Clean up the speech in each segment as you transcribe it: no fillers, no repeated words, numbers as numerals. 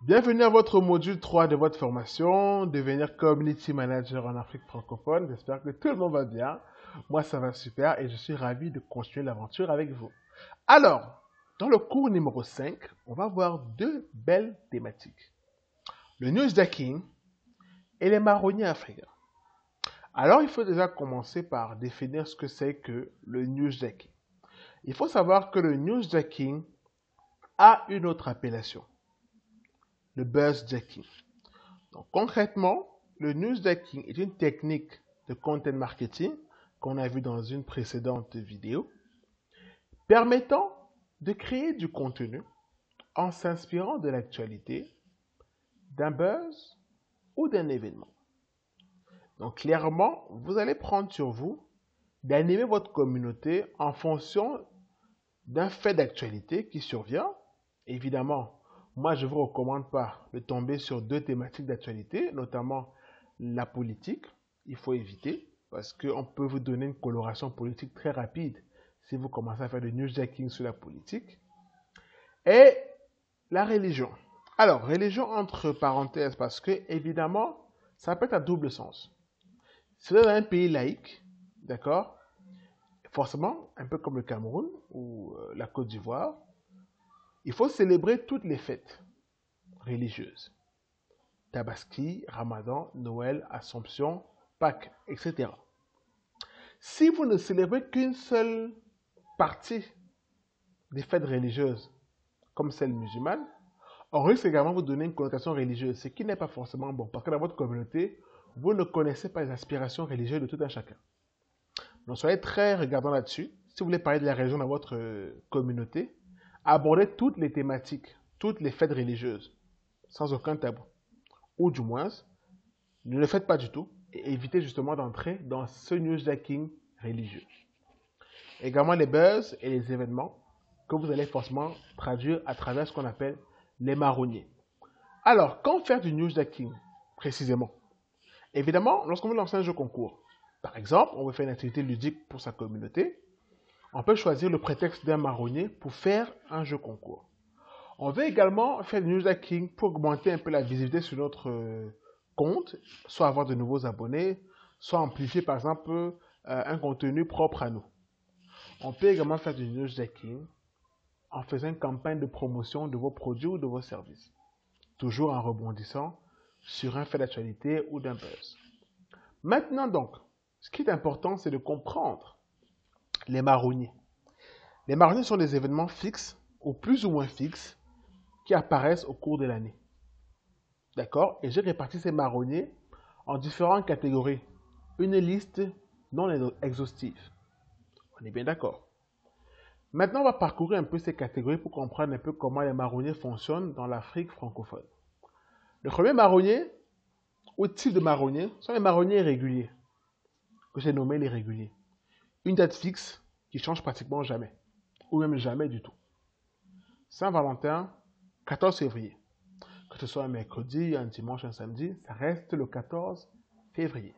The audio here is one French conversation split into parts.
Bienvenue à votre module 3 de votre formation, devenir Community Manager en Afrique francophone. J'espère que tout le monde va bien. Moi, ça va super et je suis ravi de continuer l'aventure avec vous. Alors, dans le cours numéro 5, on va voir deux belles thématiques. Le newsjacking et les marronniers africains. Alors, il faut déjà commencer par définir ce que c'est que le newsjacking. Il faut savoir que le newsjacking a une autre appellation, le buzzjacking. Donc, concrètement, le newsjacking est une technique de content marketing qu'on a vu dans une précédente vidéo, permettant de créer du contenu en s'inspirant de l'actualité, d'un buzz ou d'un événement. Donc, clairement, vous allez prendre sur vous d'animer votre communauté en fonction d'un fait d'actualité qui survient. Évidemment, moi, je ne vous recommande pas de tomber sur deux thématiques d'actualité, notamment la politique. Il faut éviter parce qu'on peut vous donner une coloration politique très rapide si vous commencez à faire du newsjacking sur la politique. Et la religion. Alors, religion entre parenthèses parce que, évidemment, ça peut être à double sens. Si vous êtes dans un pays laïque, d'accord, forcément, un peu comme le Cameroun ou la Côte d'Ivoire, il faut célébrer toutes les fêtes religieuses. Tabaski, Ramadan, Noël, Assomption, Pâques, etc. Si vous ne célébrez qu'une seule partie des fêtes religieuses, comme celle musulmane, on risque également de vous donner une connotation religieuse, ce qui n'est pas forcément bon, parce que dans votre communauté, vous ne connaissez pas les aspirations religieuses de tout un chacun. Donc soyez très regardants là-dessus. Si vous voulez parler de la religion dans votre communauté, abordez toutes les thématiques, toutes les fêtes religieuses, sans aucun tabou. Ou du moins, ne le faites pas du tout et évitez justement d'entrer dans ce newsjacking religieux. Également les buzz et les événements que vous allez forcément traduire à travers ce qu'on appelle les marronniers. Alors, quand faire du newsjacking précisément? Évidemment, lorsqu'on veut lancer un jeu concours, par exemple, on veut faire une activité ludique pour sa communauté, on peut choisir le prétexte d'un marronnier pour faire un jeu concours. On veut également faire du newsjacking pour augmenter un peu la visibilité sur notre compte, soit avoir de nouveaux abonnés, soit amplifier par exemple un contenu propre à nous. On peut également faire du newsjacking en faisant une campagne de promotion de vos produits ou de vos services, toujours en rebondissant sur un fait d'actualité ou d'un buzz. Maintenant donc, ce qui est important, c'est de comprendre les marronniers. Les marronniers sont des événements fixes, ou plus ou moins fixes, qui apparaissent au cours de l'année. D'accord? Et j'ai réparti ces marronniers en différentes catégories. Une liste non exhaustive. On est bien d'accord. Maintenant, on va parcourir un peu ces catégories pour comprendre un peu comment les marronniers fonctionnent dans l'Afrique francophone. Le premier marronnier, ou type de marronnier, sont les marronniers réguliers, que j'ai nommés les réguliers. Une date fixe qui change pratiquement jamais, ou même jamais du tout. Saint-Valentin, 14 février. Que ce soit un mercredi, un dimanche, un samedi, ça reste le 14 février.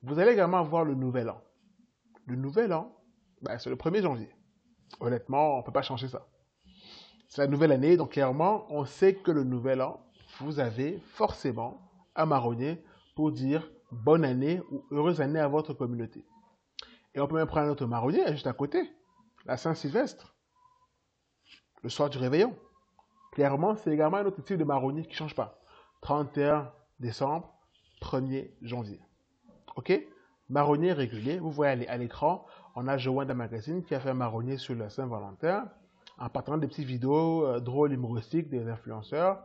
Vous allez également avoir le nouvel an. Le nouvel an, c'est le 1er janvier. Honnêtement, on ne peut pas changer ça. C'est la nouvelle année, donc clairement, on sait que le nouvel an, vous avez forcément un marronnier pour dire bonne année ou heureuse année à votre communauté. Et on peut même prendre un autre marronnier juste à côté, la Saint-Sylvestre, le soir du réveillon. Clairement, c'est également un autre type de marronnier qui ne change pas. 31 décembre, 1er janvier. Ok? Marronnier régulier. Vous voyez à l'écran, on a Joanne Magazine qui a fait un marronnier sur la Saint-Valentin en partant des petites vidéos drôles, humoristiques des influenceurs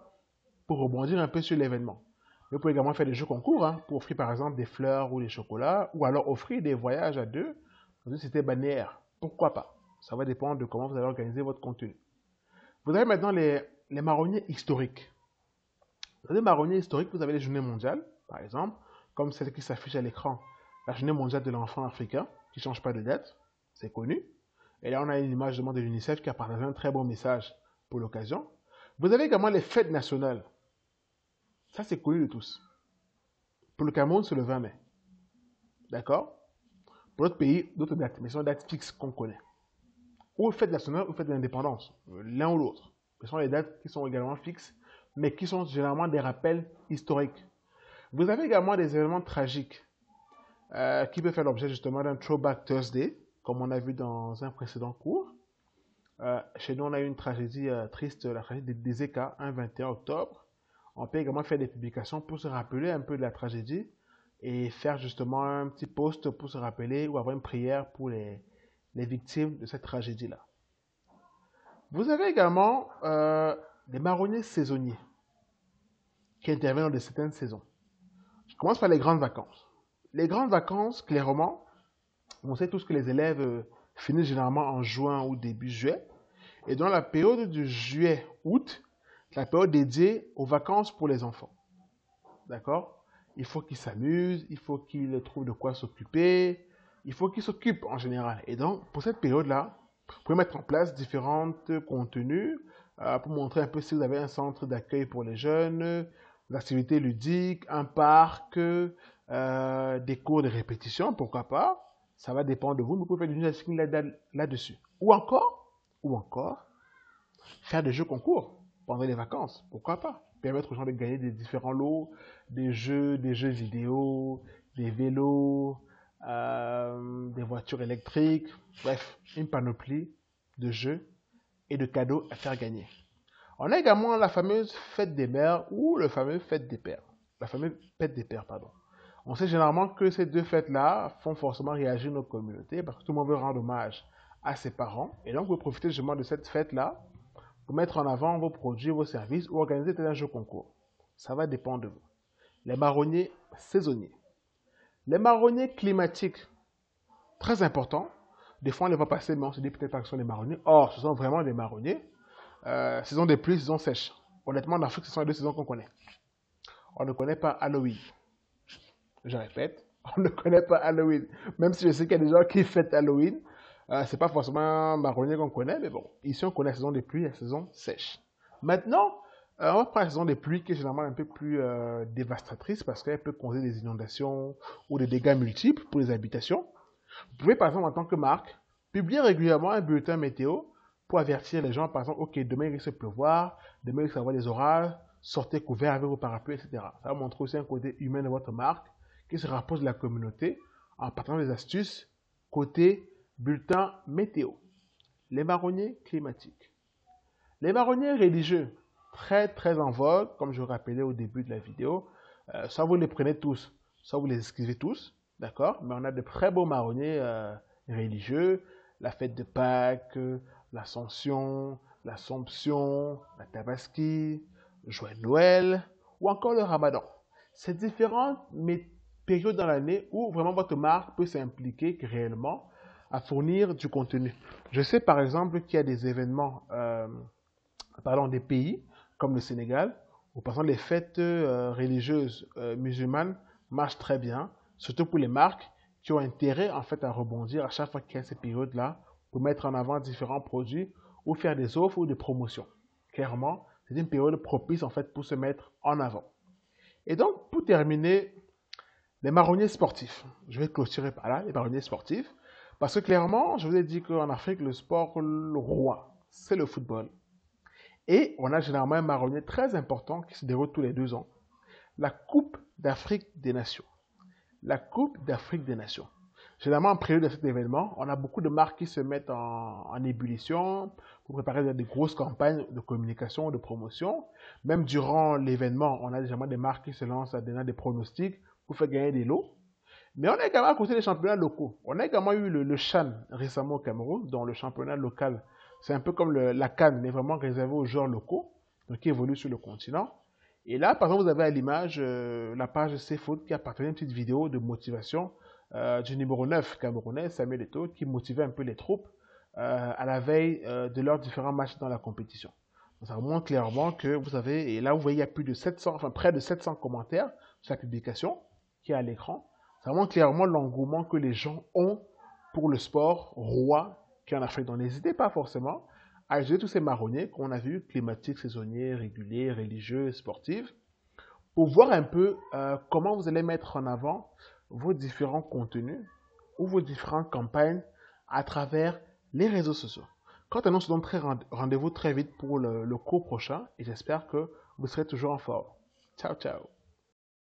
pour rebondir un peu sur l'événement. Vous pouvez également faire des jeux concours pour offrir par exemple des fleurs ou des chocolats ou alors offrir des voyages à deux dans une cité balnéaire. Pourquoi pas? Ça va dépendre de comment vous allez organiser votre contenu. Vous avez maintenant les marronniers historiques. Dans les marronniers historiques, vous avez les journées mondiales, par exemple, comme celle qui s'affiche à l'écran, la journée mondiale de l'enfant africain, qui ne change pas de date, c'est connu. Et là, on a une image de l'UNICEF qui a partagé un très bon message pour l'occasion. Vous avez également les fêtes nationales. Ça, c'est connu de tous. Pour le Cameroun, c'est le 20 mai. D'accord? Pour d'autres pays, d'autres dates, mais ce sont des dates fixes qu'on connaît. Ou fête nationale ou fête de l'indépendance, l'un ou l'autre. Ce sont les dates qui sont également fixes, mais qui sont généralement des rappels historiques. Vous avez également des événements tragiques qui peuvent faire l'objet justement d'un Throwback Thursday, comme on a vu dans un précédent cours. Chez nous, on a eu une tragédie triste, la tragédie des Eka, un 21 octobre. On peut également faire des publications pour se rappeler un peu de la tragédie et faire justement un petit post pour se rappeler ou avoir une prière pour les victimes de cette tragédie-là. Vous avez également des marronniers saisonniers qui interviennent dans certaines saisons. Je commence par les grandes vacances. Les grandes vacances, clairement, on sait tous que les élèves finissent généralement en juin ou début juillet. Et dans la période de juillet-août, c'est la période dédiée aux vacances pour les enfants. D'accord? Il faut qu'ils s'amusent, il faut qu'ils trouvent de quoi s'occuper, il faut qu'ils s'occupent en général. Et donc, pour cette période-là, vous pouvez mettre en place différents contenus pour montrer un peu si vous avez un centre d'accueil pour les jeunes, des activités ludiques, un parc, des cours de répétition, pourquoi pas. Ça va dépendre de vous, mais vous pouvez faire du nursing là-dessus. Ou encore, faire des jeux concours pendant les vacances, pourquoi pas. Permettre aux gens de gagner des différents lots, des jeux vidéo, des vélos, des voitures électriques, bref, une panoplie de jeux et de cadeaux à faire gagner. On a également la fameuse fête des mères ou le fameux fête des pères. La fameuse fête des pères, pardon. On sait généralement que ces deux fêtes-là font forcément réagir nos communautés parce que tout le monde veut rendre hommage à ses parents. Et donc, vous profitez justement de cette fête-là pour mettre en avant vos produits, vos services ou organiser un jeu concours. Ça va dépendre de vous. Les marronniers saisonniers. Les marronniers climatiques, très importants. Des fois, on les voit passer, mais on se dit peut-être pas que ce sont des marronniers. Or, ce sont vraiment des marronniers. Saison des pluies, saison sèche. Honnêtement, en Afrique, ce sont les deux saisons qu'on connaît. On ne connaît pas Halloween. Je répète, on ne connaît pas Halloween. Même si je sais qu'il y a des gens qui fêtent Halloween, c'est pas forcément un marronnier qu'on connaît, mais bon, ici on connaît la saison des pluies et la saison sèche. Maintenant, on va prendre la saison des pluies qui est généralement un peu plus dévastatrice parce qu'elle peut causer des inondations ou des dégâts multiples pour les habitations. Vous pouvez par exemple en tant que marque publier régulièrement un bulletin météo pour avertir les gens par exemple, ok, demain il risque de pleuvoir, demain il risque d'avoir des orages, sortez couverts avec vos parapluies, etc. Ça va montrer aussi un côté humain de votre marque qui se rapproche de la communauté en partageant des astuces côté bulletin météo. Les marronniers climatiques. Les marronniers religieux, très très en vogue, comme je vous rappelais au début de la vidéo. Soit vous les prenez tous, soit vous les esquivez tous, d'accord? Mais on a de très beaux marronniers religieux, la fête de Pâques, l'Ascension, l'Assomption, la Tabaski, Joyeux Noël, ou encore le Ramadan. C'est différentes périodes dans l'année où vraiment votre marque peut s'impliquer réellement à fournir du contenu. Je sais par exemple qu'il y a des événements, des pays comme le Sénégal, où par exemple les fêtes religieuses musulmanes marchent très bien, surtout pour les marques qui ont intérêt en fait à rebondir à chaque fois qu'il y a ces périodes-là pour mettre en avant différents produits ou faire des offres ou des promotions. Clairement, c'est une période propice en fait pour se mettre en avant. Et donc, pour terminer, les marronniers sportifs. Je vais clôturer par là, les marronniers sportifs. Parce que clairement, je vous ai dit qu'en Afrique, le sport, le roi, c'est le football. Et on a généralement un marronnier très important qui se déroule tous les 2 ans. La Coupe d'Afrique des Nations. La Coupe d'Afrique des Nations. Généralement, en prélude de cet événement, on a beaucoup de marques qui se mettent en ébullition pour préparer des grosses campagnes de communication, de promotion. Même durant l'événement, on a généralement des marques qui se lancent à donner des pronostics pour faire gagner des lots. Mais on a également à côté des championnats locaux. On a également eu le CHAN récemment au Cameroun, dont le championnat local, c'est un peu comme la CAN, mais vraiment réservé aux joueurs locaux, donc qui évoluent sur le continent. Et là, par exemple, vous avez à l'image la page CFoot qui a partagé une petite vidéo de motivation du numéro 9 camerounais, Samuel Eto'o, qui motivait un peu les troupes à la veille de leurs différents matchs dans la compétition. Donc, ça montre clairement que vous avez, et là vous voyez, il y a plus de 700, près de 700 commentaires sur la publication qui est à l'écran. Ça montre clairement l'engouement que les gens ont pour le sport roi qui est en Afrique. Donc n'hésitez pas forcément à utiliser tous ces marronniers qu'on a vus, climatiques, saisonniers, réguliers, religieux, sportifs, pour voir un peu comment vous allez mettre en avant vos différents contenus ou vos différentes campagnes à travers les réseaux sociaux. Quant à nous, on se donne rendez-vous très vite pour le cours prochain et j'espère que vous serez toujours en forme. Ciao, ciao.